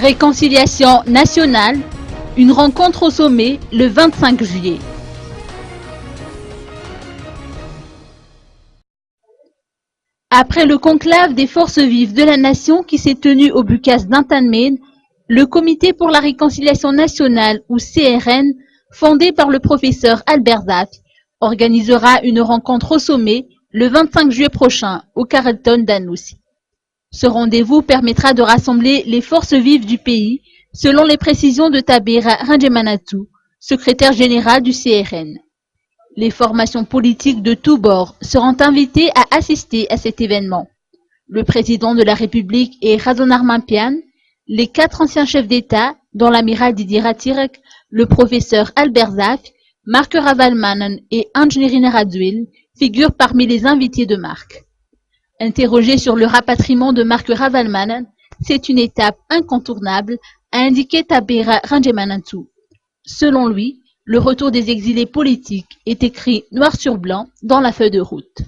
Réconciliation nationale, une rencontre au sommet le 25 juillet. Après le conclave des forces vives de la nation qui s'est tenu au Bucas d'Intanmène, le Comité pour la réconciliation nationale ou CRN, fondé par le professeur Albert Zaf, organisera une rencontre au sommet le 25 juillet prochain au Carlton d'Anoussi. Ce rendez-vous permettra de rassembler les forces vives du pays, selon les précisions de Tabera Randjemanatu, secrétaire général du CRN. Les formations politiques de tous bords seront invitées à assister à cet événement. Le président de la République est Razonar Mampian, les 4 anciens chefs d'État, dont l'amiral Didier Ratirek, le professeur Albert Zaf, Mark Ravalmanen et Angelina Radwil figurent parmi les invités de Mark. Interrogé sur le rapatriement de Mark Ravalmanen, c'est une étape incontournable, a indiqué Tabera Randjemanatu. Selon lui, le retour des exilés politiques est écrit noir sur blanc dans la feuille de route.